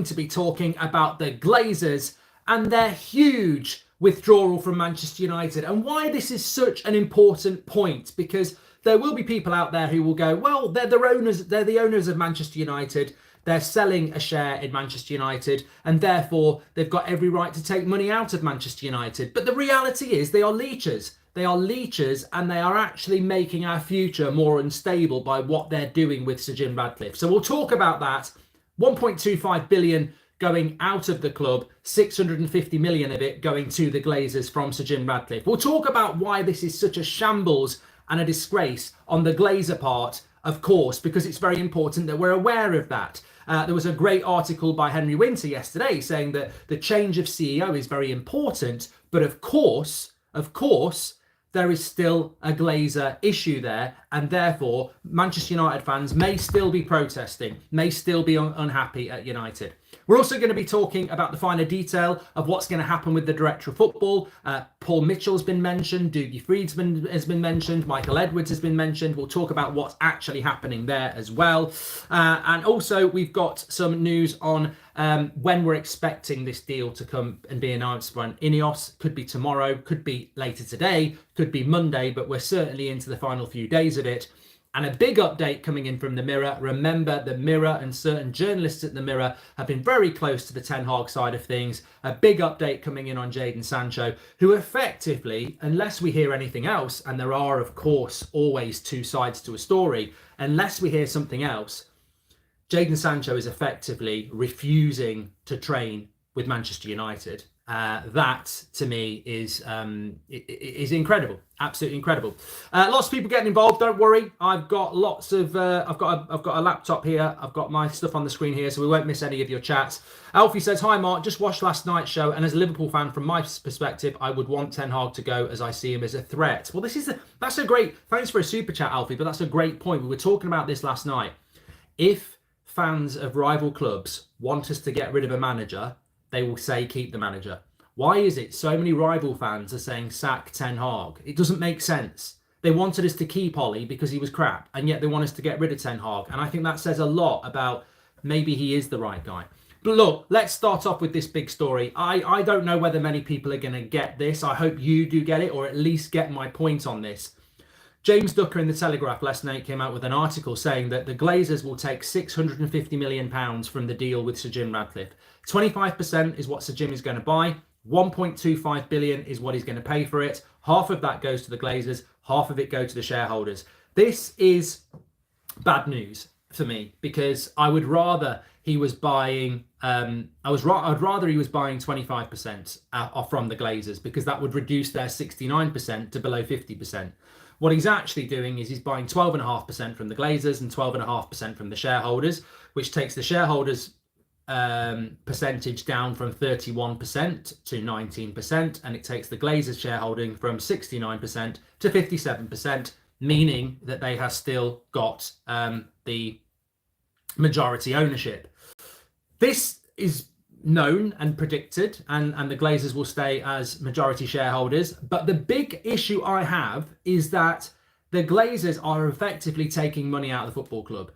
to be talking about the Glazers and their huge withdrawal from Manchester United and why this is such an important point, because there will be people out there who will go, well, they're the owners of Manchester United. They're selling a share in Manchester United and therefore they've got every right to take money out of Manchester United. But the reality is they are leechers. They are leechers and they are actually making our future more unstable by what they're doing with Sir Jim Radcliffe. So we'll talk about that. 1.25 billion going out of the club, 650 million of it going to the Glazers from Sir Jim Radcliffe. We'll talk about why this is such a shambles and a disgrace on the Glazer part, of course, because it's very important that we're aware of that. There was a great article by Henry Winter yesterday saying that the change of CEO is very important, but of course, there is still a Glazer issue there, and therefore Manchester United fans may still be protesting, may still be unhappy at United. We're also going to be talking about the finer detail of what's going to happen with the director of football. Paul Mitchell's been mentioned, Dougie Freedman has been mentioned, Michael Edwards has been mentioned. We'll talk about what's actually happening there as well. And also we've got some news on when we're expecting this deal to come and be announced by Ineos. Could be tomorrow, could be later today, could be Monday, but we're certainly into the final few days of it. And a big update coming in from the Mirror. Remember, the Mirror and certain journalists at the Mirror have been very close to the Ten Hag side of things. A big update coming in on Jadon Sancho, who effectively, unless we hear anything else, and there are, of course, always two sides to a story, unless we hear something else, Jadon Sancho is effectively refusing to train with Manchester United. That to me is incredible, absolutely incredible. Lots of people getting involved. Don't worry, I've got lots of I've got a laptop here. I've got my stuff on the screen here, so we won't miss any of your chats. Alfie says, "Hi Mark, just watched last night's show, and as a Liverpool fan, from my perspective, I would want Ten Hag to go as I see him as a threat." Well, that's a great. Thanks for a super chat, Alfie, but that's a great point. We were talking about this last night. If fans of rival clubs want us to get rid of a manager, they will say keep the manager. Why is it so many rival fans are saying sack Ten Hag? It doesn't make sense. They wanted us to keep Ollie because he was crap, and yet they want us to get rid of Ten Hag. And I think that says a lot about maybe he is the right guy. But look, let's start off with this big story. I don't know whether many people are going to get this. I hope you do get it, or at least get my point on this. James Ducker in the Telegraph last night came out with an article saying that the Glazers will take £650 million from the deal with Sir Jim Radcliffe. 25% is what Sir Jim is going to buy. 1.25 billion is what he's going to pay for it. Half of that goes to the Glazers, half of it goes to the shareholders. This is bad news for me, because I would rather he was buying I'd rather he was buying 25% from the Glazers, because that would reduce their 69% to below 50%. What he's actually doing is he's buying 12.5% from the Glazers and 12.5% from the shareholders, which takes the shareholders' percentage down from 31% to 19%, and it takes the Glazers shareholding from 69% to 57%, meaning that they have still got the majority ownership. This is known and predicted, and the Glazers will stay as majority shareholders. But the big issue I have is that the Glazers are effectively taking money out of the football club.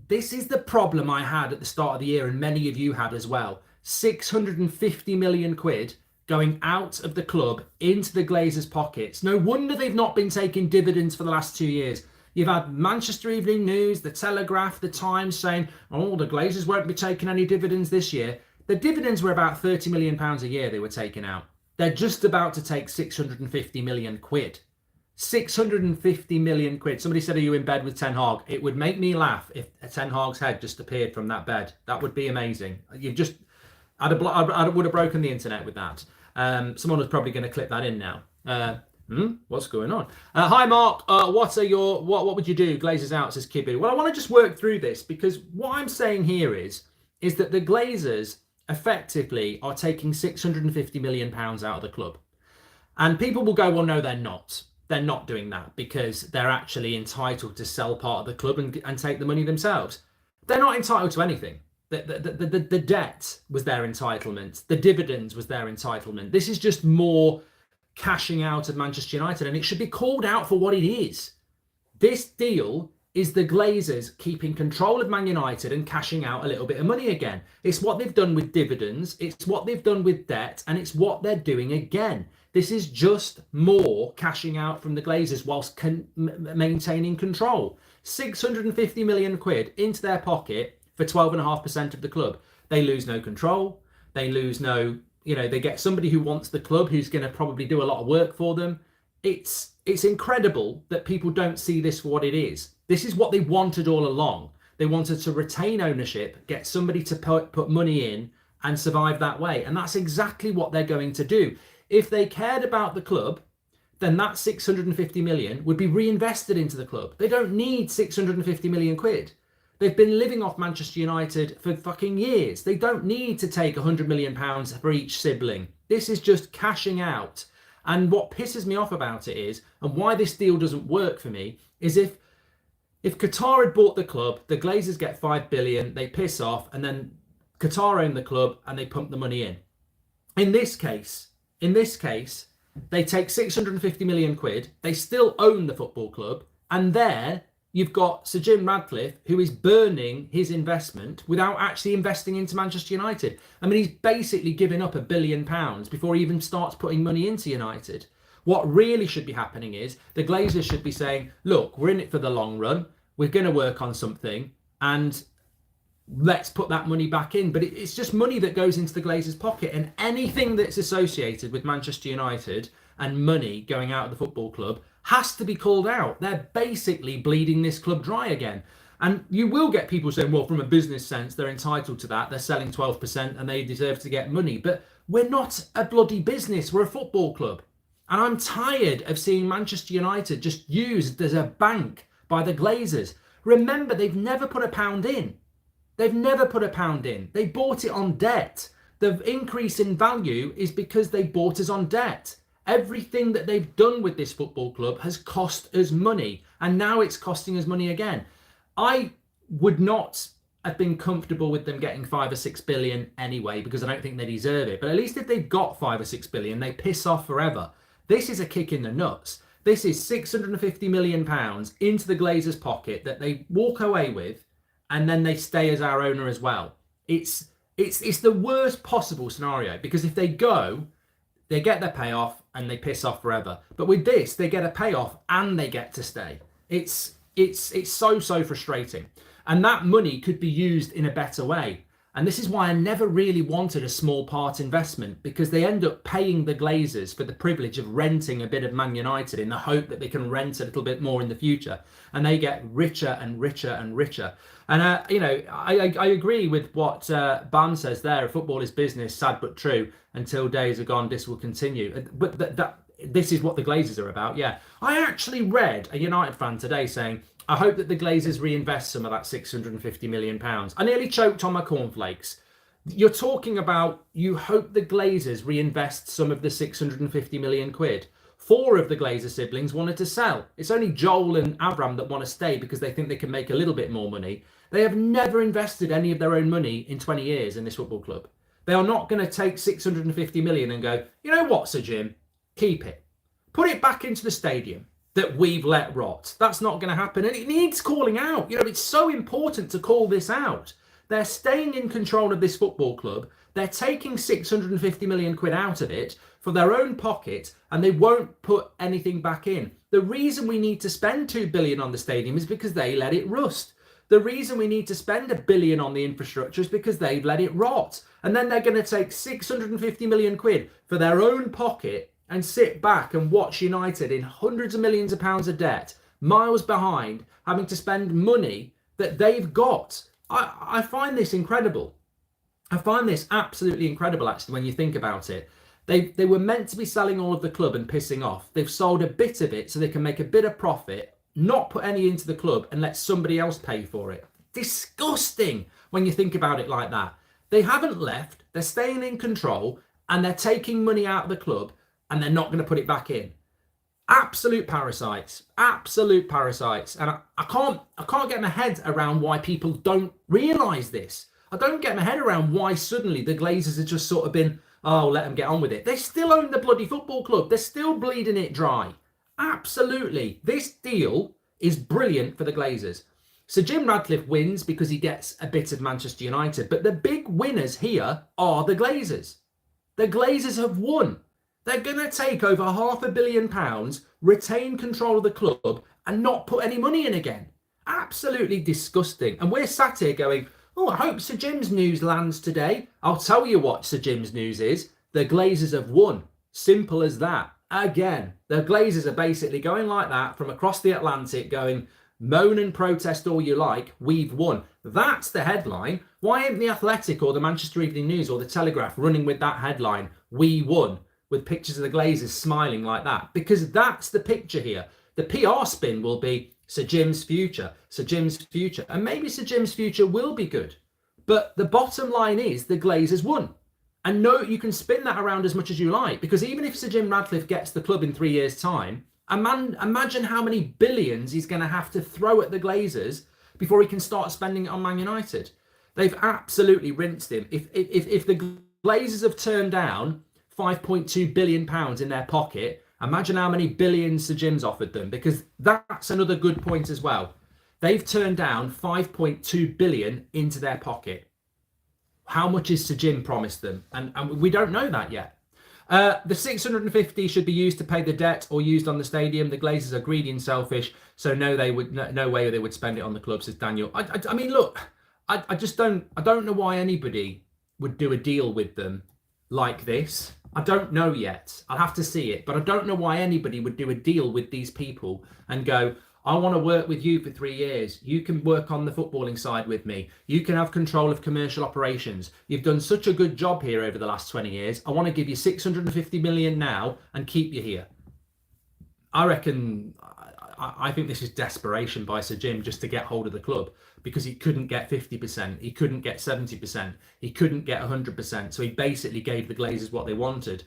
This is the problem I had at the start of the year, and many of you had as well. 650 million quid going out of the club into the Glazers' pockets. No wonder they've not been taking dividends for the last 2 years. You've had Manchester Evening News, the Telegraph, the Times saying, oh, the Glazers won't be taking any dividends this year. The dividends were about £30 million a year they were taking out. They're just about to take 650 million quid. 650 million quid. Somebody said, are you in bed with Ten Hag? It would make me laugh if Ten Hag's head just appeared from that bed. That would be amazing. I would have broken the internet with that. Someone was probably going to clip that in now. What's going on? Hi Mark, what would you do? Glazers out, says Kibby. Well, I want to just work through this, because what I'm saying here is that the Glazers effectively are taking £650 million out of the club. And people will go, well, no, they're not. They're not doing that because they're actually entitled to sell part of the club and take the money themselves. They're not entitled to anything. The debt was their entitlement. The dividends was their entitlement. This is just more cashing out of Manchester United, and it should be called out for what it is. This deal is the Glazers keeping control of Man United and cashing out a little bit of money again. It's what they've done with dividends, it's what they've done with debt, and it's what they're doing again. This is just more cashing out from the Glazers whilst maintaining control. 650 million quid into their pocket for 12.5% of the club. They lose no control. They lose no, they get somebody who wants the club, who's going to probably do a lot of work for them. It's incredible that people don't see this for what it is. This is what they wanted all along. They wanted to retain ownership, get somebody to put money in and survive that way. And that's exactly what they're going to do. If they cared about the club, then that 650 million would be reinvested into the club. They don't need 650 million quid. They've been living off Manchester United for fucking years. They don't need to take 100 million pounds for each sibling. This is just cashing out. And what pisses me off about it is, and why this deal doesn't work for me, is if Qatar had bought the club, the Glazers get 5 billion, they piss off, and then Qatar own the club and they pump the money in. In this case, they take 650 million quid, they still own the football club, and there you've got Sir Jim Radcliffe, who is burning his investment without actually investing into Manchester United. I mean, he's basically giving up £1 billion before he even starts putting money into United. What really should be happening is the Glazers should be saying, look, we're in it for the long run. We're going to work on something and let's put that money back in. But it's just money that goes into the Glazers' pocket, and anything that's associated with Manchester United and money going out of the football club has to be called out. They're basically bleeding this club dry again. And you will get people saying, well, from a business sense, they're entitled to that. They're selling 12% and they deserve to get money. But we're not a bloody business. We're a football club. And I'm tired of seeing Manchester United just used as a bank by the Glazers. Remember, they've never put a pound in. They've never put a pound in. They bought it on debt. The increase in value is because they bought us on debt. Everything that they've done with this football club has cost us money, and now it's costing us money again. I would not have been comfortable with them getting 5 or 6 billion anyway, because I don't think they deserve it. But at least if they've got 5 or 6 billion, they piss off forever. This is a kick in the nuts. This is 650 million pounds into the Glazers' pocket that they walk away with, and then they stay as our owner as well. It's the worst possible scenario, because if they go, they get their payoff and they piss off forever. But with this, they get a payoff and they get to stay. It's so frustrating. And that money could be used in a better way. And this is why I never really wanted a small part investment, because they end up paying the Glazers for the privilege of renting a bit of Man United in the hope that they can rent a little bit more in the future. And they get richer and richer and richer. And, I agree with what Ban says there. Football is business, sad but true. Until days are gone, this will continue. But this is what the Glazers are about, yeah. I actually read a United fan today saying, I hope that the Glazers reinvest some of that £650 million. I nearly choked on my cornflakes. You're talking about, you hope the Glazers reinvest some of the 650 million quid. 4 of the Glazer siblings wanted to sell. It's only Joel and Avram that want to stay because they think they can make a little bit more money. They have never invested any of their own money in 20 years in this football club. They are not going to take 650 million and go, you know what, Sir Jim, keep it. Put it back into the stadium that we've let rot. That's not going to happen. And it needs calling out. It's so important to call this out. They're staying in control of this football club. They're taking 650 million quid out of it for their own pocket, and they won't put anything back in. The reason we need to spend 2 billion on the stadium is because they let it rust. The reason we need to spend $1 billion on the infrastructure is because they've let it rot. And then they're going to take 650 million quid for their own pocket and sit back and watch United in hundreds of millions of pounds of debt, miles behind, having to spend money that they've got. I find this incredible. I find this absolutely incredible, actually, when you think about it. They were meant to be selling all of the club and pissing off. They've sold a bit of it so they can make a bit of profit, not put any into the club and let somebody else pay for it. Disgusting when you think about it like that. They haven't left, they're staying in control, and they're taking money out of the club, and they're not going to put it back in. Absolute parasites. Absolute parasites. And I can't get my head around why people don't realise this. I don't get my head around why suddenly the Glazers have just sort of been, oh, let them get on with it. They still own the bloody football club. They're still bleeding it dry. Absolutely. This deal is brilliant for the Glazers. Sir Jim Radcliffe wins because he gets a bit of Manchester United, but the big winners here are the Glazers. The Glazers have won. They're going to take over £500 million, retain control of the club, and not put any money in again. Absolutely disgusting. And we're sat here going, oh, I hope Sir Jim's news lands today. I'll tell you what Sir Jim's news is. The Glazers have won. Simple as that. Again, the Glazers are basically going like that from across the Atlantic, going, moan and protest all you like, we've won. That's the headline. Why ain't the Athletic or the Manchester Evening News or the Telegraph running with that headline, we won, with pictures of the Glazers smiling like that? Because that's the picture here. The PR spin will be Sir Jim's future, Sir Jim's future. And maybe Sir Jim's future will be good. But the bottom line is the Glazers won. And no, you can spin that around as much as you like, because even if Sir Jim Radcliffe gets the club in 3 years' time, imagine how many billions he's going to have to throw at the Glazers before he can start spending it on Man United. They've absolutely rinsed him. If the Glazers have turned down £5.2 billion in their pocket, imagine how many billions Sir Jim's offered them, because that's another good point as well. They've turned down £5.2 billion into their pocket. How much is Sir Jim promised them? And we don't know that yet. The 650 should be used to pay the debt or used on the stadium. The Glazers are greedy and selfish, so no way they would spend it on the club, says Daniel. I mean, look, I don't know why anybody would do a deal with them like this. I don't know yet. I'll have to see it, but I don't know why anybody would do a deal with these people and go, I want to work with you for 3 years. You can work on the footballing side with me. You can have control of commercial operations. You've done such a good job here over the last 20 years. I want to give you 650 million now and keep you here. I reckon, I think this is desperation by Sir Jim just to get hold of the club, because he couldn't get 50%. He couldn't get 70%. He couldn't get 100%. So he basically gave the Glazers what they wanted.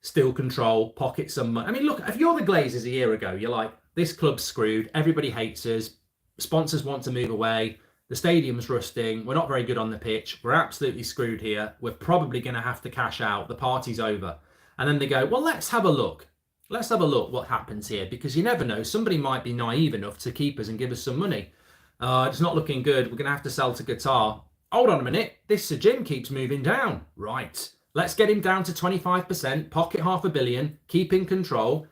Still control, pocket some money. I mean, look, if you're the Glazers a year ago, you're like, this club's screwed. Everybody hates us. Sponsors want to move away. The stadium's rusting. We're not very good on the pitch. We're absolutely screwed here. We're probably going to have to cash out. The party's over. And then they go, well, let's have a look. Let's have a look what happens here, because you never know. Somebody might be naive enough to keep us and give us some money. It's not looking good. We're going to have to sell to Qatar. Hold on a minute. This Sir Jim keeps moving down. Right. Let's get him down to 25%, pocket £500 million, keep in control.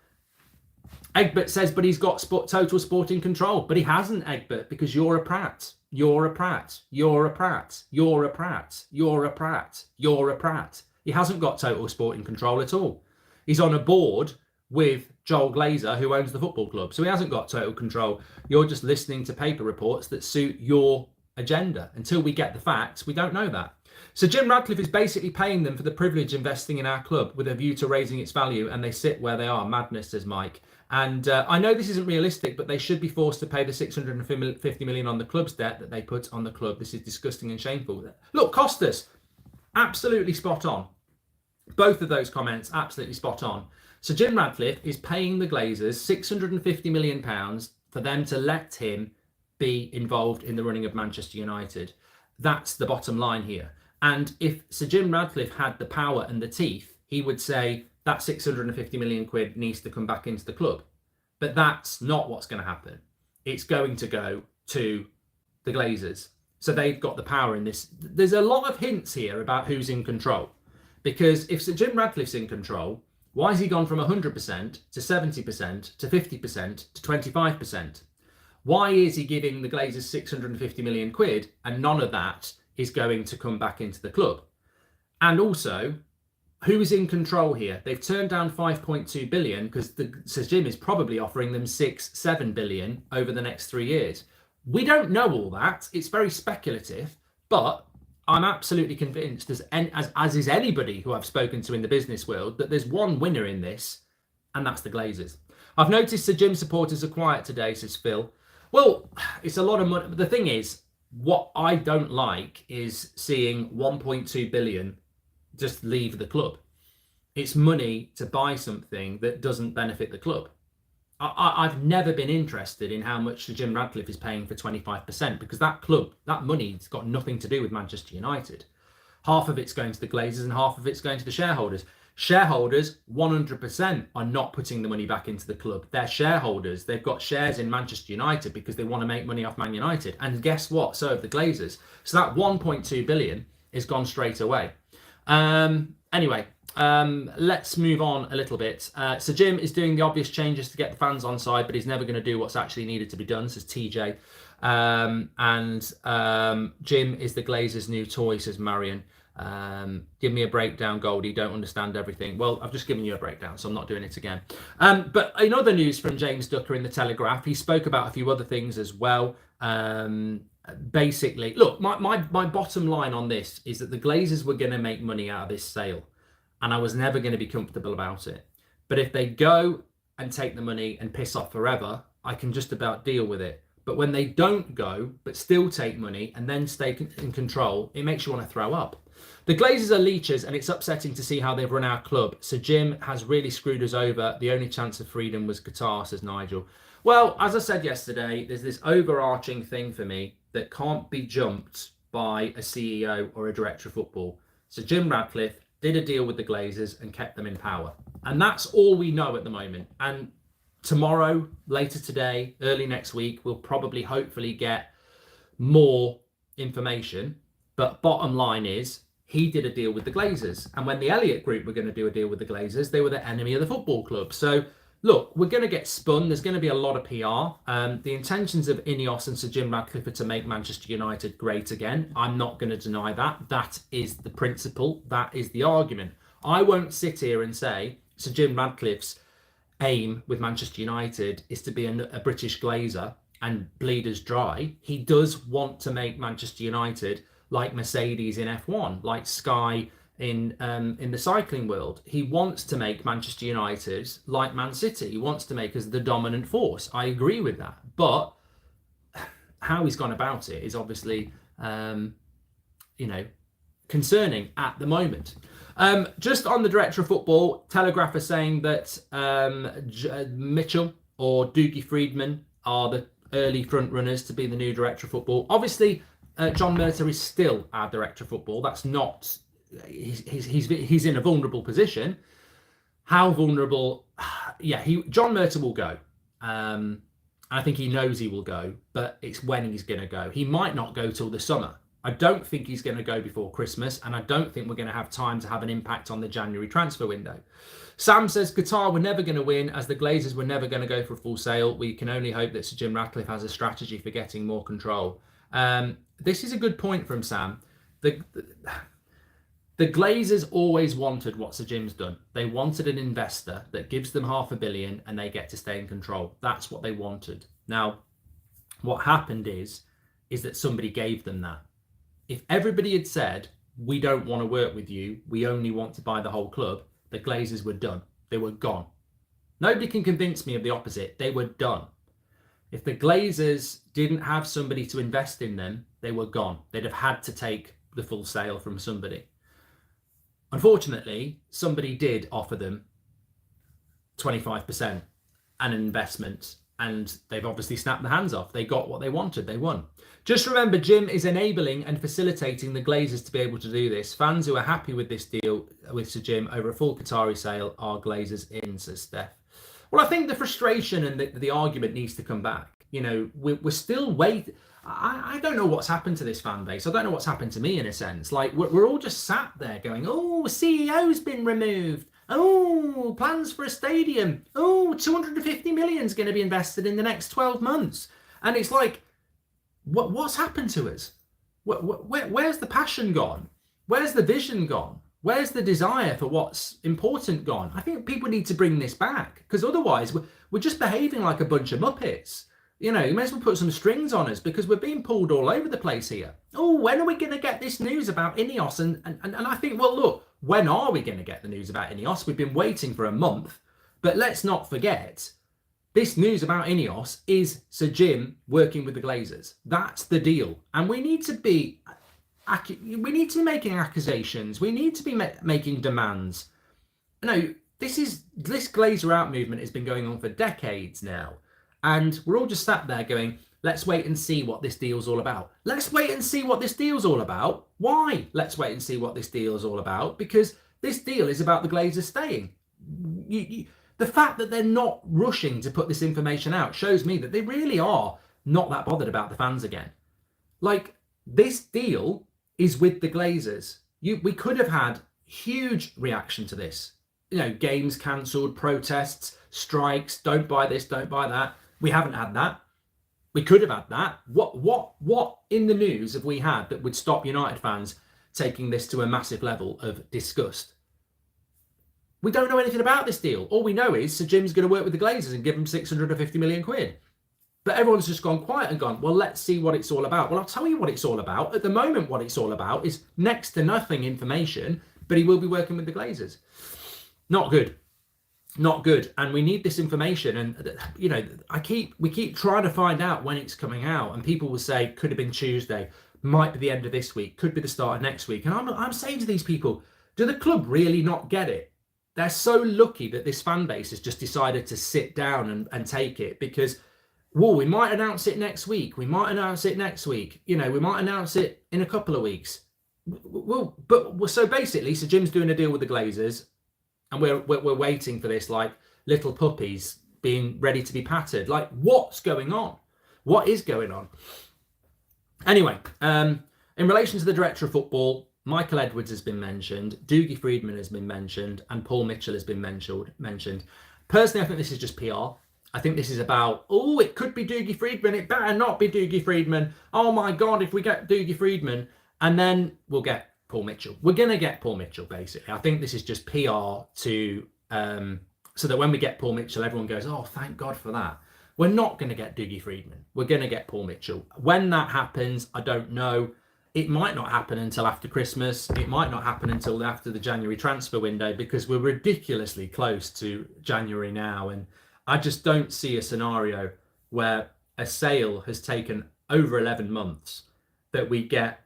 Egbert says, but he's got total sporting control. But he hasn't, Egbert, because you're a prat. You're a prat. You're a prat. You're a prat. You're a prat. You're a prat. He hasn't got total sporting control at all. He's on a board with Joel Glazer, who owns the football club. So he hasn't got total control. You're just listening to paper reports that suit your agenda. Until we get the facts, we don't know that. So Jim Radcliffe is basically paying them for the privilege investing in our club with a view to raising its value, and they sit where they are. Madness, says Mike. And I know this isn't realistic, but they should be forced to pay the 650 million on the club's debt that they put on the club. This is disgusting and shameful. Look, Costas, absolutely spot on. Both of those comments, absolutely spot on. So Jim Radcliffe is paying the Glazers £650 million for them to let him be involved in the running of Manchester United. That's the bottom line here. And if Sir Jim Radcliffe had the power and the teeth, he would say that 650 million quid needs to come back into the club. But that's not what's going to happen. It's going to go to the Glazers. So they've got the power in this. There's a lot of hints here about who's in control. Because if Sir Jim Radcliffe's in control, why has he gone from 100% to 70% to 50% to 25%? Why is he giving the Glazers 650 million quid and none of that is going to come back into the club? And also, who's in control here? They've turned down 5.2 billion because Sir Jim is probably offering them 6-7 billion over the next 3 years. We don't know all that. It's very speculative, but I'm absolutely convinced, as is anybody who I've spoken to in the business world, that there's one winner in this, and that's the Glazers. I've noticed Sir Jim supporters are quiet today, says Phil. Well, it's a lot of money. The thing is, what I don't like is seeing 1.2 billion just leave the club. It's money to buy something that doesn't benefit the club. I've never been interested in how much Sir Jim Radcliffe is paying for 25%, because that club, that money's got nothing to do with Manchester United. Half of it's going to the Glazers and half of it's going to the shareholders. Shareholders, 100% are not putting the money back into the club. They're shareholders. They've got shares in Manchester United because they want to make money off Man United. And guess what? So have the Glazers. So that 1.2 billion is gone straight away. Anyway, let's move on a little bit. So Jim is doing the obvious changes to get the fans on side, but he's never going to do what's actually needed to be done, says TJ. Jim is the Glazers' new toy, says Marion. Give me a breakdown, Goldie. Don't understand everything. Well, I've just given you a breakdown, so I'm not doing it again. But in other news from James Ducker in the Telegraph, he spoke about a few other things as well. Basically, look, my bottom line on this is that the Glazers were going to make money out of this sale, and I was never going to be comfortable about it. But if they go and take the money and piss off forever, I can just about deal with it. But when they don't go, but still take money and then stay in control, it makes you want to throw up. The Glazers are leeches, and it's upsetting to see how they've run our club. So Jim has really screwed us over. The only chance of freedom was Qatar, says Nigel. Well, as I said yesterday, there's this overarching thing for me that can't be jumped by a CEO or a director of football. So Jim Radcliffe did a deal with the Glazers and kept them in power. And that's all we know at the moment. And tomorrow, later today, early next week, we'll probably hopefully get more information. But bottom line is, he did a deal with the Glazers. And when the Elliott Group were going to do a deal with the Glazers, they were the enemy of the football club. So, look, we're going to get spun. There's going to be a lot of PR. The intentions of Ineos and Sir Jim Radcliffe are to make Manchester United great again. I'm not going to deny that. That is the principle. That is the argument. I won't sit here and say Sir Jim Radcliffe's aim with Manchester United is to be a British Glazer and bleed us dry. He does want to make Manchester United like Mercedes in F1, like Sky in the cycling world. He wants to make Manchester United like Man City. He wants to make us the dominant force. I agree with that. But how he's gone about it is obviously, concerning at the moment. Just on the director of football, Telegraph are saying that Mitchell or Doogie Friedman are the early front runners to be the new director of football. Obviously, John Murtagh is still our director of football. That's not. He's in a vulnerable position. How vulnerable? Yeah, John Murtagh will go. I think he knows he will go, but it's when he's going to go. He might not go till the summer. I don't think he's going to go before Christmas, and I don't think we're going to have time to have an impact on the January transfer window. Sam says Qatar were never going to win, as the Glazers were never going to go for a full sale. We can only hope that Sir Jim Ratcliffe has a strategy for getting more control. This is a good point from Sam. The Glazers always wanted what Sir Jim's done. They wanted an investor that gives them $500 million and they get to stay in control. That's what they wanted. Now, what happened is that somebody gave them that. If everybody had said, we don't want to work with you, we only want to buy the whole club, the Glazers were done. They were gone. Nobody can convince me of the opposite. They were done. If the Glazers didn't have somebody to invest in them, they were gone. They'd have had to take the full sale from somebody. Unfortunately, somebody did offer them 25% and an investment, and they've obviously snapped their hands off. They got what they wanted. They won. Just remember, Jim is enabling and facilitating the Glazers to be able to do this. Fans who are happy with this deal with Sir Jim over a full Qatari sale are Glazers in, says Steph. Well, I think the frustration and the argument needs to come back. You know, we're still waiting. I don't know what's happened to this fan base. I don't know what's happened to me in a sense. Like, we're all just sat there going, oh, CEO's been removed. Oh, plans for a stadium. Oh, 250 million is going to be invested in the next 12 months. And it's like, what's happened to us? Where's the passion gone? Where's the vision gone? Where's the desire for what's important gone? I think people need to bring this back, because otherwise we're just behaving like a bunch of muppets. You know, you may as well put some strings on us, because we're being pulled all over the place here. Oh, when are we going to get this news about Ineos? And I think, well, look, when are we going to get the news about Ineos? We've been waiting for a month. But let's not forget, this news about Ineos is Sir Jim working with the Glazers. That's the deal. And we need to be making accusations. We need to be making demands. No, this Glazer out movement has been going on for decades now. And we're all just sat there going, let's wait and see what this deal's all about. Let's wait and see what this deal's all about. Why? Let's wait and see what this deal's all about. Because This deal is about the Glazers staying. The fact that they're not rushing to put this information out shows me that they really are not that bothered about the fans again. Like, this deal is with the Glazers. We could have had huge reaction to this. You know, games cancelled, protests, strikes, don't buy this, don't buy that. We haven't had that. We could have had that. What in the news have we had that would stop United fans taking this to a massive level of disgust? We don't know anything about this deal. All we know is Sir Jim's going to work with the Glazers and give them 650 million quid. But everyone's just gone quiet and gone, well, let's see what it's all about. Well, I'll tell you what it's all about. At the moment, what it's all about is next to nothing information, but he will be working with the Glazers. Not good. Not good. And we need this information. And, you know, we keep trying to find out when it's coming out. And people will say, could have been Tuesday, might be the end of this week, could be the start of next week. And I'm saying to these people, do the club really not get it? They're so lucky that this fan base has just decided to sit down and take it, because, well, we might announce it next week. We might announce it next week. You know, we might announce it in a couple of weeks. Well, but so basically, Sir Jim's doing a deal with the Glazers, and we're waiting for this like little puppies being ready to be patted. Like, what's going on? What is going on? Anyway, in relation to the director of football, Michael Edwards has been mentioned, Dougie Freedman has been mentioned, and Paul Mitchell has been mentioned. Personally, I think this is just PR. I think this is about, oh, it could be Dougie Freedman. It better not be Dougie Freedman. Oh my God, if we get Dougie Freedman, and then we'll get Paul Mitchell. We're going to get Paul Mitchell, basically. I think this is just PR to, so that when we get Paul Mitchell, everyone goes, oh, thank God for that. We're not going to get Dougie Freedman. We're going to get Paul Mitchell. When that happens, I don't know. It might not happen until after Christmas. It might not happen until after the January transfer window, because we're ridiculously close to January now. And I just don't see a scenario where a sale has taken over 11 months that we get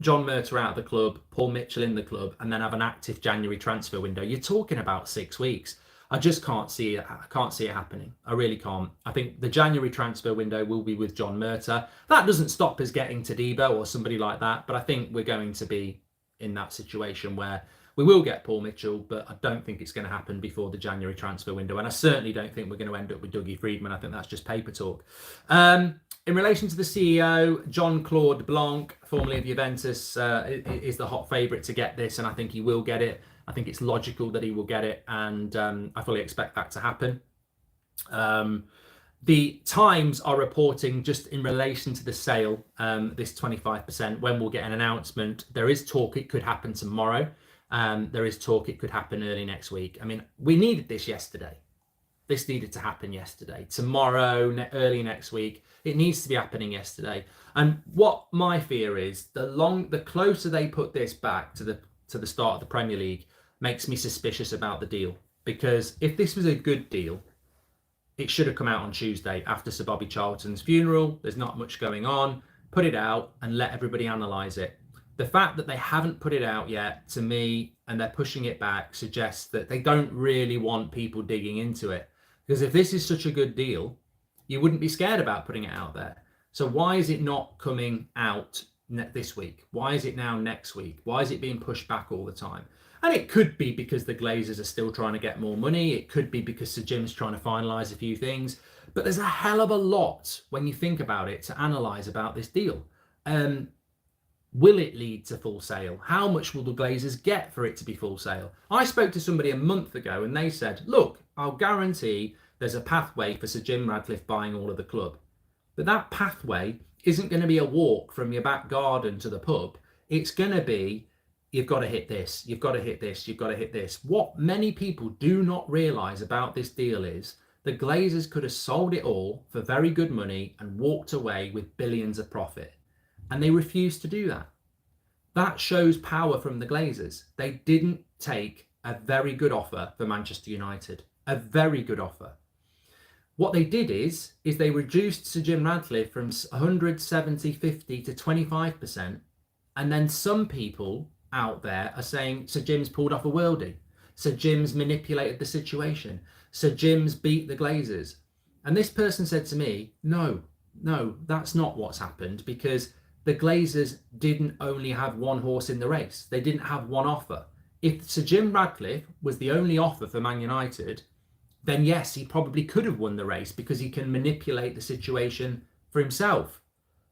John Murtagh out of the club, Paul Mitchell in the club, and then have an active January transfer window. You're talking about 6 weeks. I just can't see it. I can't see it happening. I really can't. I think the January transfer window will be with John Murtagh. That doesn't stop us getting Todibo or somebody like that, but I think we're going to be in that situation where we will get Paul Mitchell, but I don't think it's going to happen before the January transfer window. And I certainly don't think we're going to end up with Dougie Freedman. I think that's just paper talk. In relation to the CEO, Jean-Claude Blanc, formerly of Juventus, is the hot favourite to get this, and I think he will get it. I think it's logical that he will get it, and I fully expect that to happen. The Times are reporting, just in relation to the sale, this 25%, when we'll get an announcement. There is talk it could happen tomorrow. There is talk it could happen early next week. I mean, we needed this yesterday. This needed to happen yesterday. Tomorrow, early next week. It needs to be happening yesterday. And what my fear is, the closer they put this back to the start of the Premier League, makes me suspicious about the deal. Because if this was a good deal, it should have come out on Tuesday after Sir Bobby Charlton's funeral. There's not much going on. Put it out and let everybody analyse it. The fact that they haven't put it out yet, to me, and they're pushing it back, suggests that they don't really want people digging into it. Because if this is such a good deal, you wouldn't be scared about putting it out there. So why is it not coming out this week? Why is it now next week? Why is it being pushed back all the time? And it could be because the Glazers are still trying to get more money. It could be because Sir Jim's trying to finalise a few things. But there's a hell of a lot, when you think about it, to analyse about this deal. Will it lead to full sale? How much will the Glazers get for it to be full sale? I spoke to somebody a month ago and they said, look, I'll guarantee there's a pathway for Sir Jim Radcliffe buying all of the club. But that pathway isn't going to be a walk from your back garden to the pub. It's going to be, you've got to hit this, you've got to hit this, you've got to hit this. What many people do not realise about this deal is the Glazers could have sold it all for very good money and walked away with billions of profit. And they refused to do that. That shows power from the Glazers. They didn't take a very good offer for Manchester United. A very good offer. What they did is they reduced Sir Jim Radcliffe from 170, 50 to 25%. And then some people out there are saying Sir Jim's pulled off a worldie. Sir Jim's manipulated the situation. Sir Jim's beat the Glazers. And this person said to me, no, that's not what's happened, because the Glazers didn't only have one horse in the race. They didn't have one offer. If Sir Jim Radcliffe was the only offer for Man United, then yes, he probably could have won the race because he can manipulate the situation for himself.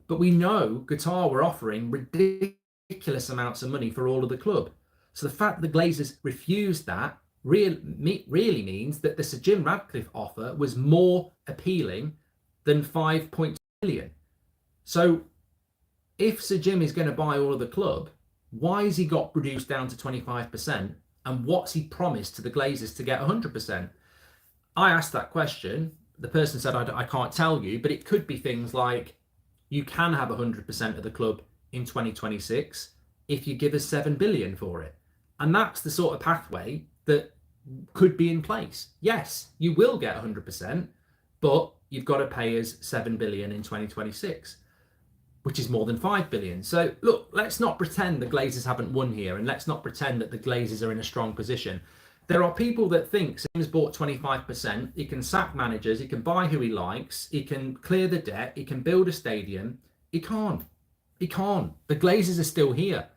But we know Qatar were offering ridiculous amounts of money for all of the club. So the fact that the Glazers refused that really means that the Sir Jim Radcliffe offer was more appealing than 5.2 million. So if Sir Jim is going to buy all of the club, why has he got reduced down to 25%? And what's he promised to the Glazers to get 100%? I asked that question. The person said, I can't tell you, but it could be things like, you can have 100% of the club in 2026 if you give us 7 billion for it. And that's the sort of pathway that could be in place. Yes, you will get 100%, but you've got to pay us 7 billion in 2026, which is more than 5 billion. So look, let's not pretend the Glazers haven't won here, and let's not pretend that the Glazers are in a strong position. There are people that think Sim's bought 25%, he can sack managers, he can buy who he likes, he can clear the debt, he can build a stadium. He can't. He can't. The Glazers are still here.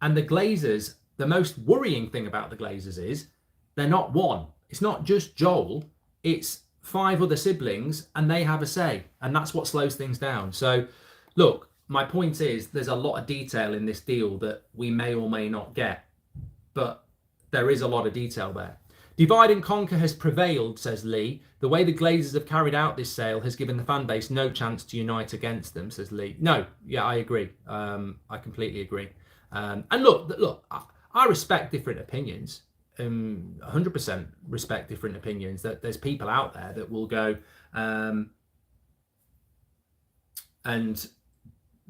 And the Glazers, the most worrying thing about the Glazers is they're not one. It's not just Joel, it's 5 other siblings, and they have a say. And that's what slows things down. So look, my point is there's a lot of detail in this deal that we may or may not get. But there is a lot of detail there. Divide and conquer has prevailed, says Lee. The way the Glazers have carried out this sale has given the fan base no chance to unite against them, says Lee. No, yeah, I agree. I completely agree. And look, I respect different opinions. 100% respect different opinions. That there's people out there that will go and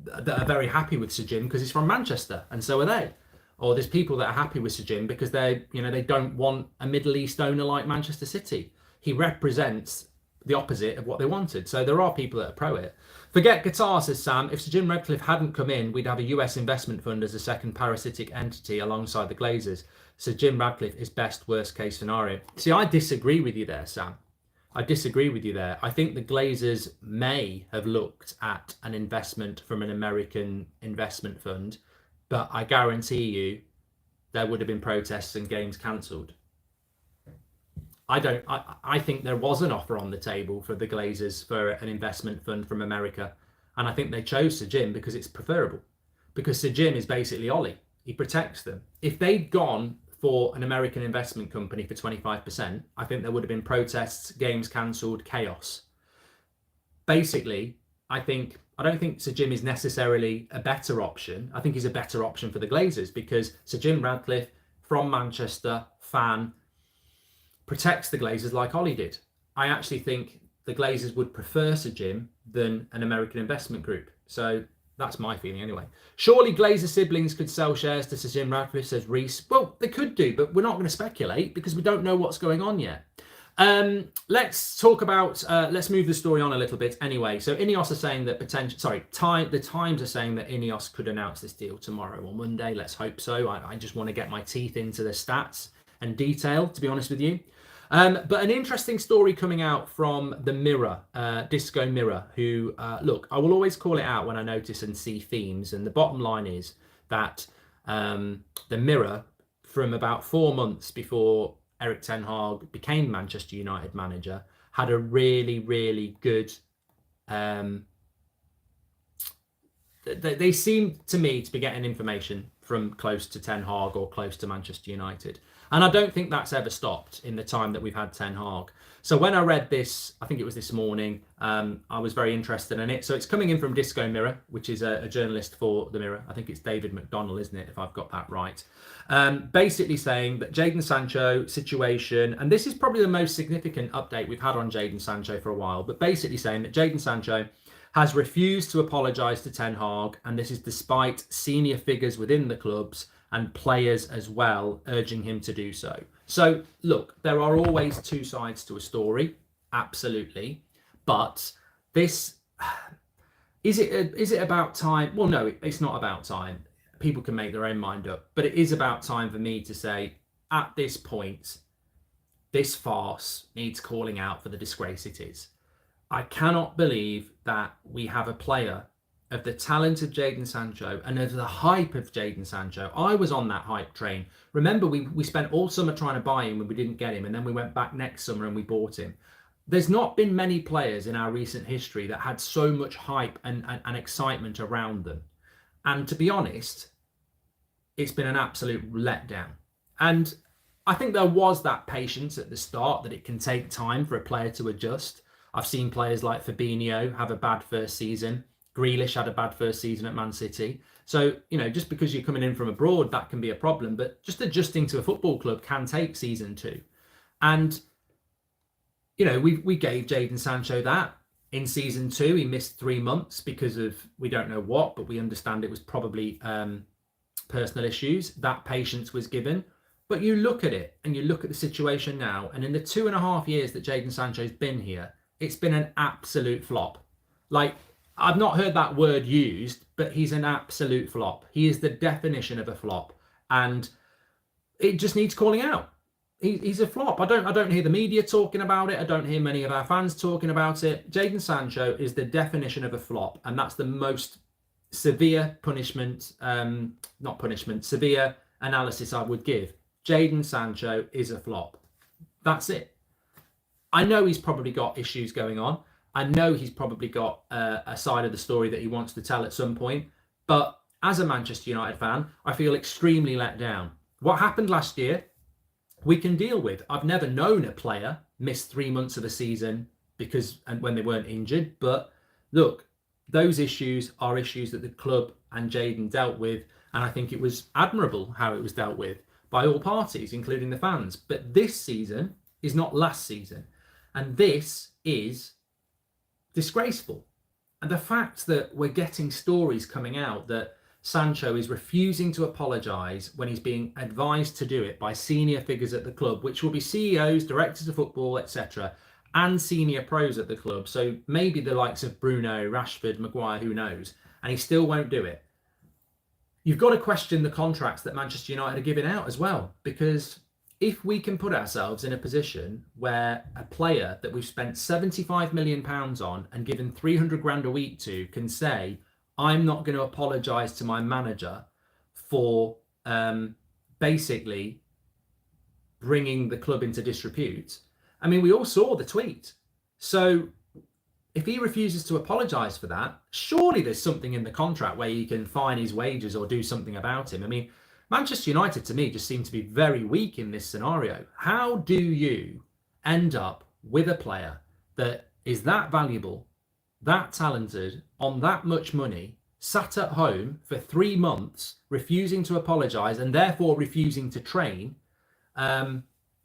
that are very happy with Sir Jim because he's from Manchester, and so are they. Or there's people that are happy with Sir Jim because they don't want a Middle East owner like Manchester City. He represents the opposite of what they wanted. So there are people that are pro it. Forget Qatar, says Sam. If Sir Jim Radcliffe hadn't come in, we'd have a US investment fund as a second parasitic entity alongside the Glazers. Sir Jim Radcliffe is best worst case scenario. See, I disagree with you there, Sam. I disagree with you there. I think the Glazers may have looked at an investment from an American investment fund, but I guarantee you there would have been protests and games cancelled. I think there was an offer on the table for the Glazers for an investment fund from America. And I think they chose Sir Jim because it's preferable. Because Sir Jim is basically Ollie. He protects them. If they'd gone for an American investment company for 25%, I think there would have been protests, games cancelled, chaos. Basically, I don't think Sir Jim is necessarily a better option. I think he's a better option for the Glazers because Sir Jim Radcliffe, from Manchester, fan, protects the Glazers like Ollie did. I actually think the Glazers would prefer Sir Jim than an American investment group. So that's my feeling anyway. Surely Glazer siblings could sell shares to Sir Jim Radcliffe, says Reese. Well, they could do, but we're not going to speculate because we don't know what's going on yet. Let's talk about, let's move the story on a little bit anyway. So Ineos are saying that the Times are saying that Ineos could announce this deal tomorrow or Monday. Let's hope so. I just want to get my teeth into the stats and detail, to be honest with you. But an interesting story coming out from the Mirror, Disco Mirror, who, look, I will always call it out when I notice and see themes. And the bottom line is that the Mirror, from about 4 months before Erik ten Hag became Manchester United manager, had a really, really good... They seem to me to be getting information from close to Ten Hag or close to Manchester United. And I don't think that's ever stopped in the time that we've had Ten Hag. So when I read this, I think it was this morning, I was very interested in it. So it's coming in from Disco Mirror, which is a journalist for the Mirror. I think it's David McDonnell, isn't it, if I've got that right. Basically saying that Jadon Sancho situation, and this is probably the most significant update we've had on Jadon Sancho for a while, but basically saying that Jadon Sancho has refused to apologise to Ten Hag, and this is despite senior figures within the clubs and players as well urging him to do so. So, look, there are always two sides to a story, absolutely. But this, is it about time? Well, no, it's not about time. People can make their own mind up. But it is about time for me to say, at this point, this farce needs calling out for the disgrace it is. I cannot believe that we have a player of the talent of Jadon Sancho and of the hype of Jadon Sancho. I was on that hype train. Remember, we spent all summer trying to buy him and we didn't get him, and then we went back next summer and we bought him. There's not been many players in our recent history that had so much hype and excitement around them. And to be honest, it's been an absolute letdown. And I think there was that patience at the start, that it can take time for a player to adjust. I've seen players like Fabinho have a bad first season. Grealish had a bad first season at Man City. So, just because you're coming in from abroad, that can be a problem. But just adjusting to a football club can take season 2. And we gave Jadon Sancho that in season 2. He missed 3 months because of, we don't know what, but we understand it was probably personal issues. That patience was given. But you look at it and you look at the situation now, and in the 2.5 years that Jadon Sancho's been here, it's been an absolute flop. Like, I've not heard that word used, but he's an absolute flop. He is the definition of a flop, and it just needs calling out. He's a flop. I don't hear the media talking about it. I don't hear many of our fans talking about it. Jadon Sancho is the definition of a flop, and that's the most severe severe analysis I would give. Jadon Sancho is a flop. That's it. I know he's probably got issues going on. I know he's probably got a side of the story that he wants to tell at some point. But as a Manchester United fan, I feel extremely let down. What happened last year, we can deal with. I've never known a player miss 3 months of a season when they weren't injured. But look, those issues are issues that the club and Jadon dealt with. And I think it was admirable how it was dealt with by all parties, including the fans. But this season is not last season. And this is disgraceful. And the fact that we're getting stories coming out that Sancho is refusing to apologise when he's being advised to do it by senior figures at the club, which will be CEOs, directors of football, etc., and senior pros at the club. So maybe the likes of Bruno, Rashford, Maguire, who knows, and he still won't do it. You've got to question the contracts that Manchester United are giving out as well, because if we can put ourselves in a position where a player that we've spent £75 million on and given 300 grand a week to can say, I'm not going to apologise to my manager for basically bringing the club into disrepute. I mean, we all saw the tweet. So if he refuses to apologise for that, surely there's something in the contract where you can fine his wages or do something about him. I mean, Manchester United, to me, just seem to be very weak in this scenario. How do you end up with a player that is that valuable, that talented, on that much money, sat at home for 3 months, refusing to apologise and therefore refusing to train?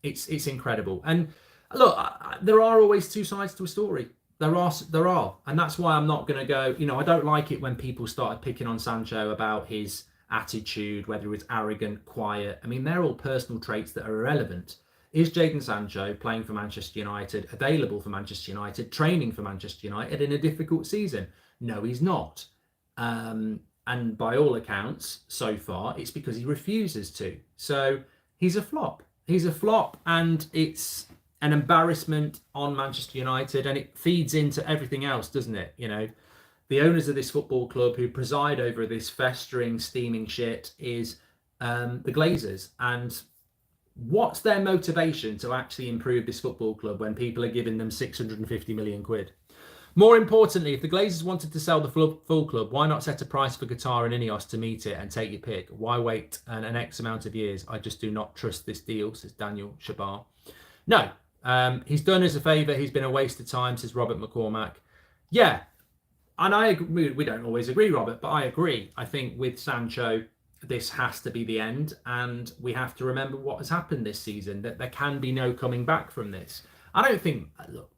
It's incredible. And look, there are always two sides to a story. There are. And that's why I'm not going to go, I don't like it when people started picking on Sancho about his attitude, whether he was arrogant, quiet. I mean, they're all personal traits that are irrelevant. Is Jadon Sancho playing for Manchester United, available for Manchester United, training for Manchester United in a difficult season? No, he's not. And by all accounts, so far, it's because he refuses to. So he's a flop. He's a flop, and it's an embarrassment on Manchester United, and it feeds into everything else, doesn't it? The owners of this football club who preside over this festering, steaming shit is the Glazers. And what's their motivation to actually improve this football club when people are giving them 650 million quid? More importantly, if the Glazers wanted to sell the full club, why not set a price for Qatar and Ineos to meet it and take your pick? Why wait an X amount of years? I just do not trust this deal, says Daniel Shabar. No, he's done us a favour. He's been a waste of time, says Robert McCormack. Yeah, and I agree. We don't always agree, Robert, but I agree. I think with Sancho, this has to be the end, and we have to remember what has happened this season, that there can be no coming back from this. I don't think, look,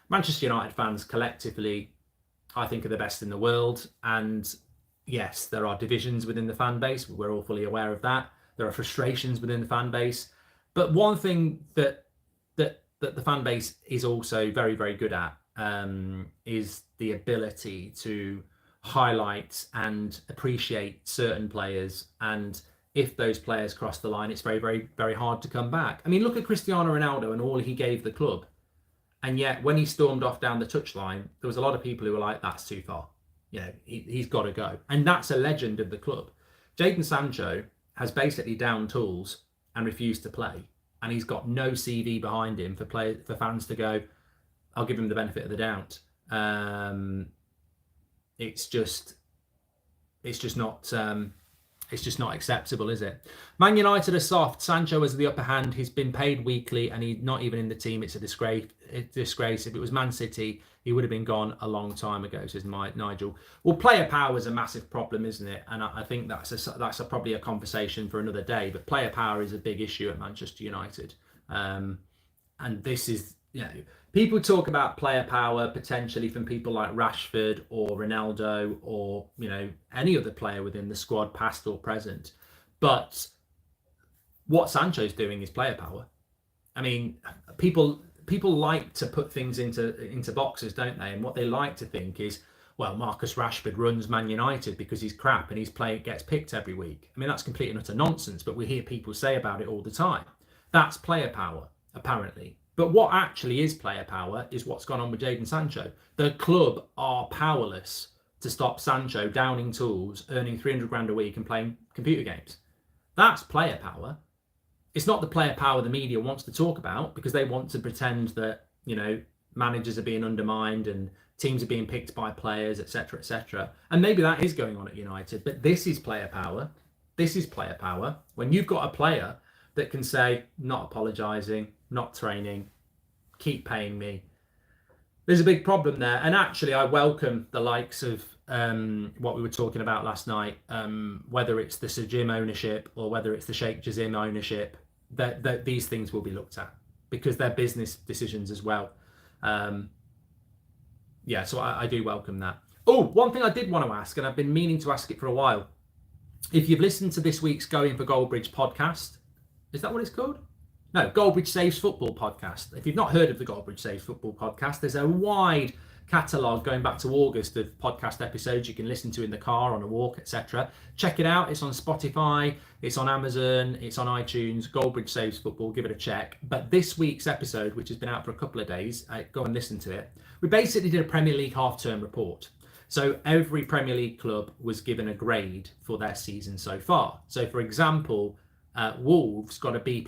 Manchester United fans collectively, I think, are the best in the world. And yes, there are divisions within the fan base. We're all fully aware of that. There are frustrations within the fan base. But one thing that the fan base is also very, very good at is the ability to highlight and appreciate certain players. And if those players cross the line, it's very, very, very hard to come back. I mean, look at Cristiano Ronaldo and all he gave the club. And yet, when he stormed off down the touchline, there was a lot of people who were like, that's too far. he's got to go. And that's a legend of the club. Jadon Sancho has basically down tools and refused to play. And he's got no CV behind him for fans to go, I'll give him the benefit of the doubt. It's just not acceptable, is it? Man United are soft. Sancho has the upper hand. He's been paid weekly and he's not even in the team. It's a disgrace. If it was Man City, he would have been gone a long time ago, says Nigel. Well, player power is a massive problem, isn't it? And I think that's probably a conversation for another day. But player power is a big issue at Manchester United. And this is, people talk about player power potentially from people like Rashford or Ronaldo or, any other player within the squad, past or present. But what Sancho's doing is player power. I mean, people like to put things into boxes, don't they? And what they like to think is, well, Marcus Rashford runs Man United because he's crap and gets picked every week. I mean, that's complete and utter nonsense, but we hear people say about it all the time. That's player power, apparently. But what actually is player power is what's gone on with Jadon Sancho. The club are powerless to stop Sancho downing tools, earning 300 grand a week and playing computer games. That's player power. It's not the player power the media wants to talk about because they want to pretend that, managers are being undermined and teams are being picked by players, etc., etc. And maybe that is going on at United, but this is player power. This is player power. When you've got a player that can say, not apologising, not training, keep paying me, there's a big problem there. And actually, I welcome the likes of what we were talking about last night, whether it's the Sir Jim ownership or whether it's the Sheikh Jazim ownership, that these things will be looked at because they're business decisions as well. So I do welcome that. Oh, one thing I did want to ask, and I've been meaning to ask it for a while. If you've listened to this week's Going for Goldbridge podcast, is that what it's called? No, Goldbridge Saves Football podcast. If you've not heard of the Goldbridge Saves Football podcast, there's a wide catalogue going back to August of podcast episodes you can listen to in the car, on a walk, etc. Check it out. It's on Spotify, it's on Amazon, it's on iTunes. Goldbridge Saves Football, give it a check. But this week's episode, which has been out for a couple of days, go and listen to it. We basically did a Premier League half-term report. So every Premier League club was given a grade for their season so far. So for example, Wolves got a B+,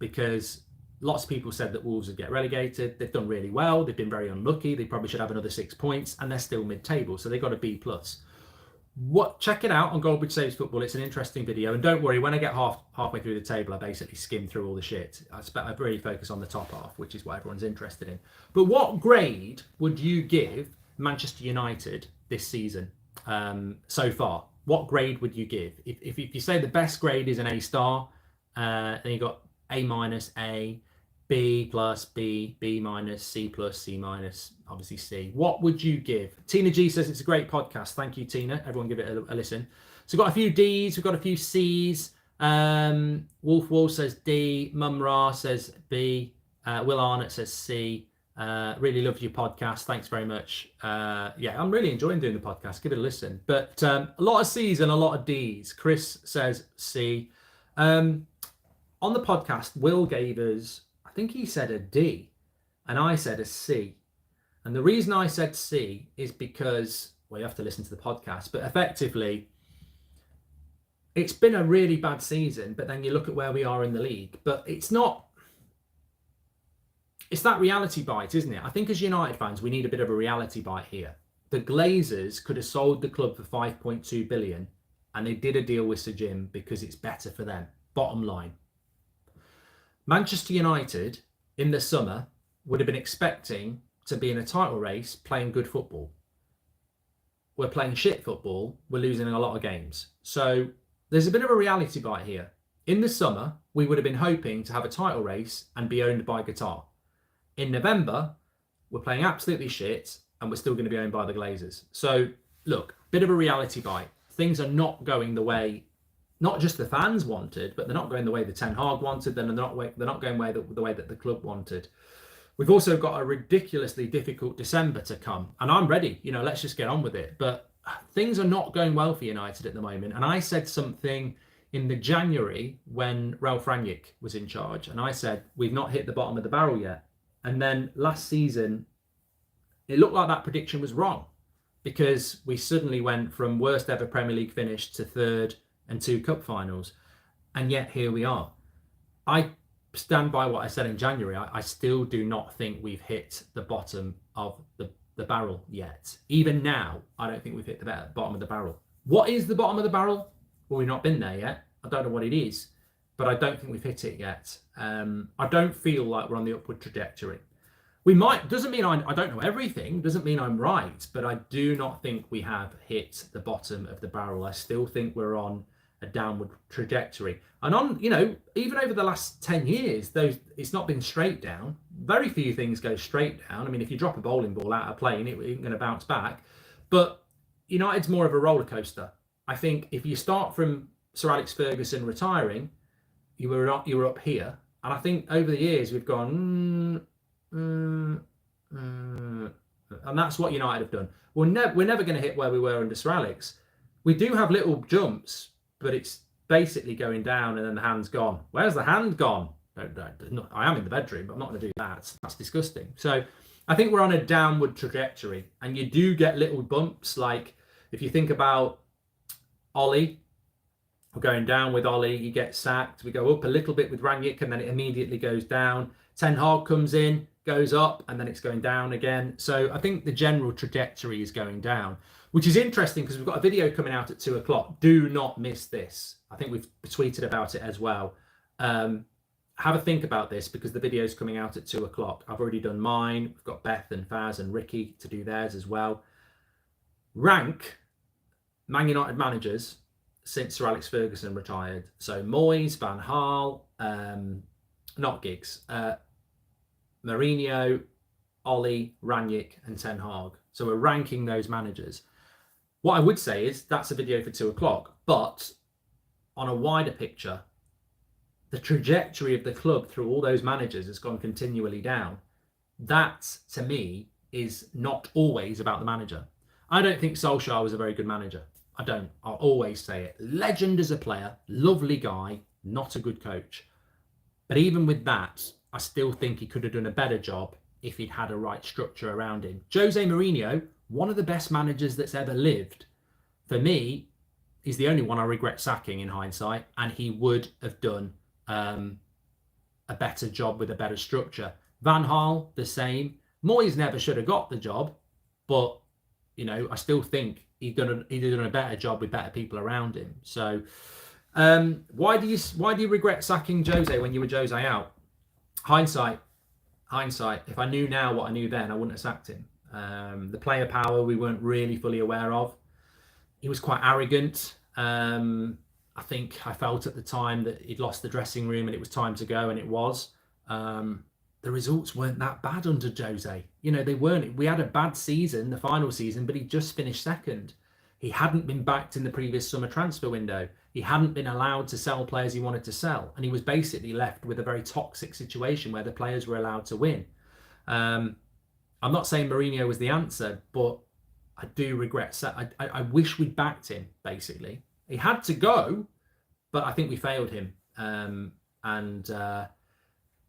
because lots of people said that Wolves would get relegated. They've done really well. They've been very unlucky. They probably should have another 6 points, and they're still mid-table. So they got a B+. Check it out on Goldbridge Saves Football. It's an interesting video. And don't worry, when I get halfway through the table, I basically skim through all the shit. I really focus on the top half, which is what everyone's interested in. But what grade would you give Manchester United this season so far? What grade would you give? If you say the best grade is an A star, then you got A-, A, B+, B, B-, C+, C-, obviously C. What would you give? Tina G says it's a great podcast. Thank you, Tina. Everyone give it a listen. So we've got a few Ds, we've got a few Cs. Wolf Wall says D. Mum Ra says B. Will Arnott says C. Really love your podcast. Thanks very much. I'm really enjoying doing the podcast. Give it a listen. But a lot of C's and a lot of D's. Chris says C. On the podcast, Will gave us, I think he said a D, and I said a C. And the reason I said C is because, well, you have to listen to the podcast, but effectively, it's been a really bad season, but then you look at where we are in the league. But it's not, it's that reality bite, isn't it? I think as United fans, we need a bit of a reality bite here. The Glazers could have sold the club for 5.2 billion, and they did a deal with Sir Jim because it's better for them. Bottom line. Manchester United in the summer would have been expecting to be in a title race playing good football. We're playing shit football. We're losing a lot of games. So there's a bit of a reality bite here. In the summer, we would have been hoping to have a title race and be owned by Qatar. In November, we're playing absolutely shit and we're still going to be owned by the Glazers. So look, bit of a reality bite. Things are not going the way not just the fans wanted, but they're not going the way the Ten Hag wanted, then they're not going the way that the club wanted. We've also got a ridiculously difficult December to come, and I'm ready. Let's just get on with it. But things are not going well for United at the moment. And I said something in the January when Ralph Rangnick was in charge, and I said, we've not hit the bottom of the barrel yet. And then last season, it looked like that prediction was wrong. because we suddenly went from worst ever Premier League finish to third and 2 cup finals. And yet here we are. I stand by what I said in January. I still do not think we've hit the bottom of the barrel yet. Even now, I don't think we've hit the bottom of the barrel. What is the bottom of the barrel? Well, we've not been there yet. I don't know what it is, but I don't think we've hit it yet. I don't feel like we're on the upward trajectory. We might, doesn't mean I don't know everything, doesn't mean I'm right, but I do not think we have hit the bottom of the barrel. I still think we're on a downward trajectory. And on, even over the last 10 years, it's not been straight down. Very few things go straight down. I mean, if you drop a bowling ball out of plane, it ain't going to bounce back. But United's more of a roller coaster. I think if you start from Sir Alex Ferguson retiring, you were up here. And I think over the years, we've gone, and that's what United have done. We're never going to hit where we were under Sir Alex. We do have little jumps, but it's basically going down and then the hand's gone. Where's the hand gone? I am in the bedroom, but I'm not going to do that. That's disgusting. So I think we're on a downward trajectory, and you do get little bumps. Like if you think about Ollie, we're going down with Ollie, he gets sacked. We go up a little bit with Rangnick, and then it immediately goes down. Ten Hag comes in, goes up, and then it's going down again. So I think the general trajectory is going down, which is interesting because we've got a video coming out at 2 o'clock. Do not miss this. I think we've tweeted about it as well. Have a think about this because the video is coming out at 2 o'clock. I've already done mine. We've got Beth and Faz and Ricky to do theirs as well. Rank Man Utd managers since Sir Alex Ferguson retired. So Moyes, Van Gaal, not Giggs, Mourinho, Ollie, Rangnick, and Ten Hag. So we're ranking those managers. What I would say is that's a video for 2 o'clock, but on a wider picture, the trajectory of the club through all those managers has gone continually down. That, to me, is not always about the manager. I don't think Solskjaer was a very good manager. I don't. I'll always say it. Legend as a player, lovely guy, not a good coach. But even with that, I still think he could have done a better job if he'd had a right structure around him. Jose Mourinho, one of the best managers that's ever lived. For me, he's the only one I regret sacking in hindsight, and he would have done a better job with a better structure. Van Gaal, the same. Moyes never should have got the job, but I still think he'd done a better job with better people around him. So why do you regret sacking Jose when you were Jose out? Hindsight. If I knew now what I knew then, I wouldn't have sacked him. The player power we weren't really fully aware of. He was quite arrogant. I think I felt at the time that he'd lost the dressing room and it was time to go, and it was. The results weren't that bad under Jose. They weren't. We had a bad season, the final season, but he just finished second. He hadn't been backed in the previous summer transfer window. He hadn't been allowed to sell players he wanted to sell. And he was basically left with a very toxic situation where the players were allowed to win. I'm not saying Mourinho was the answer, but I do regret. I wish we'd backed him, basically. He had to go, but I think we failed him.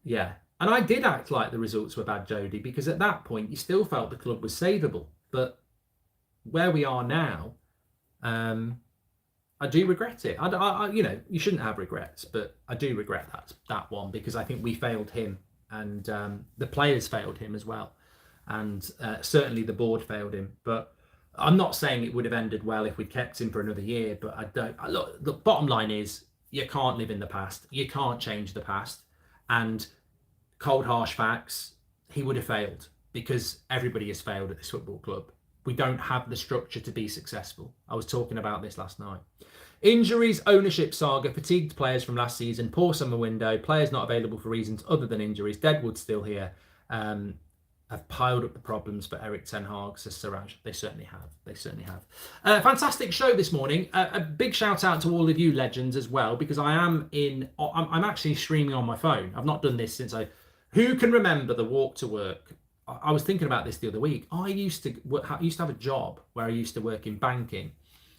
Yeah. And I did act like the results were bad, Jody, because at that point, you still felt the club was savable. But where we are now, I do regret it. You shouldn't have regrets, but I do regret that one because I think we failed him, and the players failed him as well. And certainly the board failed him. But I'm not saying it would have ended well if we'd kept him for another year, but look, the bottom line is you can't live in the past. You can't change the past. And cold, harsh facts, he would have failed because everybody has failed at this football club. We don't have the structure to be successful. I was talking about this last night. Injuries, ownership saga, fatigued players from last season, poor summer window, players not available for reasons other than injuries. Deadwood still here. Have piled up the problems for Eric Ten Hag, says Siraj. They certainly have. Fantastic show this morning. A big shout out to all of you legends as well, because I'm actually streaming on my phone. I've not done this since who can remember the walk to work? I was thinking about this the other week. I used to have a job where I used to work in banking,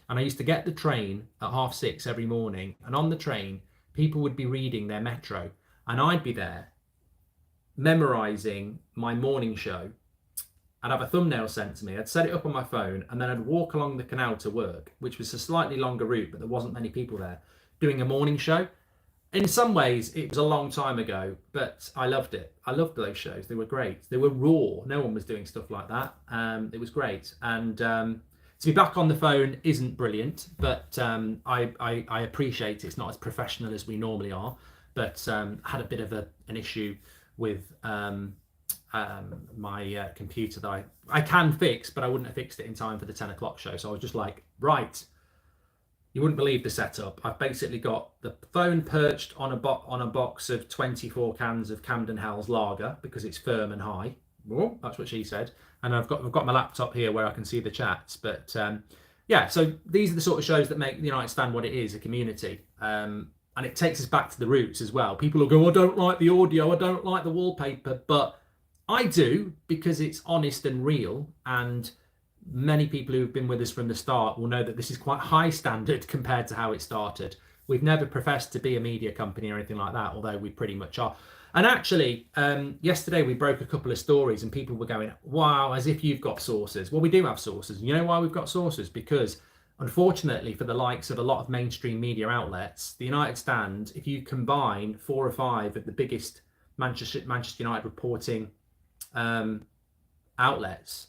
and I used to get the train at 6:30 every morning. And on the train, people would be reading their Metro, and I'd be there memorizing my morning show I'd have a thumbnail sent to me, I'd set it up on my phone, and then I'd walk along the canal to work, which was a slightly longer route, but there wasn't many people there, doing a morning show. In some ways, it was a long time ago, but I loved it. I loved those shows. They were great. They were raw. No one was doing stuff like that. It was great. And to be back on the phone isn't brilliant, but I appreciate it's not as professional as we normally are. But I had a bit of an issue with my computer that I can fix, but I wouldn't have fixed it in time for the 10 o'clock show. So I was just like, right. You wouldn't believe the setup. I've basically got the phone perched on a box of 24 cans of Camden Hell's lager because it's firm and high. Oh, that's what she said. And I've got my laptop here where I can see the chats. But yeah, so these are the sort of shows that make the United Stand what it is, a community. And it takes us back to the roots as well. People will go, I don't like the audio, I don't like the wallpaper, but I do, because it's honest and real, and many people who've been with us from the start will know that this is quite high standard compared to how it started. We've never professed to be a media company or anything like that, although we pretty much are. And actually, yesterday we broke a couple of stories and people were going, wow, as if you've got sources. Well, we do have sources. You know why we've got sources? Because unfortunately, for the likes of a lot of mainstream media outlets, the United Stand, if you combine 4 or 5 of the biggest Manchester United reporting outlets,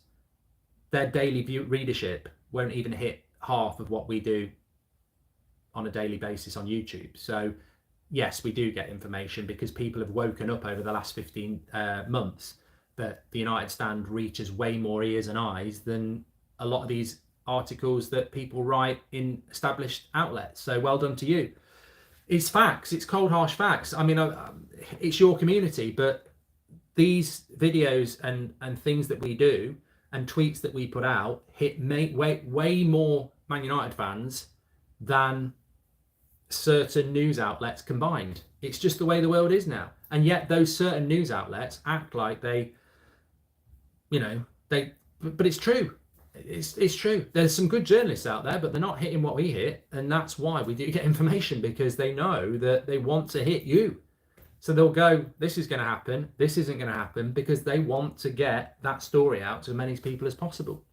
their daily readership won't even hit half of what we do on a daily basis on YouTube. So yes, we do get information because people have woken up over the last 15 months that the United Stand reaches way more ears and eyes than a lot of these articles that people write in established outlets. So well done to you. It's facts. It's cold, harsh facts. I mean, it's your community, but these videos and things that we do and tweets that we put out hit way more Man United fans than certain news outlets combined. It's just the way the world is now. And yet those certain news outlets act like they, but it's true. It's true. There's some good journalists out there, but they're not hitting what we hit. And that's why we do get information, because they know that they want to hit you. So they'll go, this is going to happen, this isn't going to happen, because they want to get that story out to as many people as possible.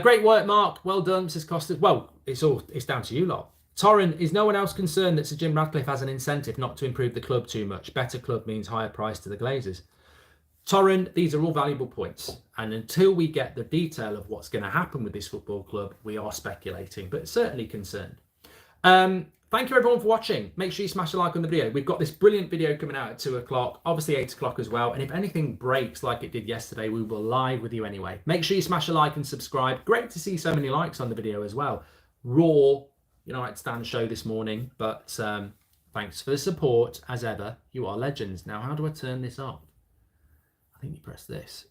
Great work, Mark. Well done, says Costas. Well, it's down to you lot. Torrin, is no one else concerned that Sir Jim Radcliffe has an incentive not to improve the club too much? Better club means higher price to the Glazers. Torrin, these are all valuable points. And until we get the detail of what's going to happen with this football club, we are speculating, but certainly concerned. Thank you everyone for watching. Make sure you smash a like on the video. We've got this brilliant video coming out at 2 o'clock, obviously 8 o'clock as well. And if anything breaks like it did yesterday, we will live with you anyway. Make sure you smash a like and subscribe. Great to see so many likes on the video as well. Raw United Stand show this morning, but thanks for the support as ever. You are legends. Now, how do I turn this off? I think you press this.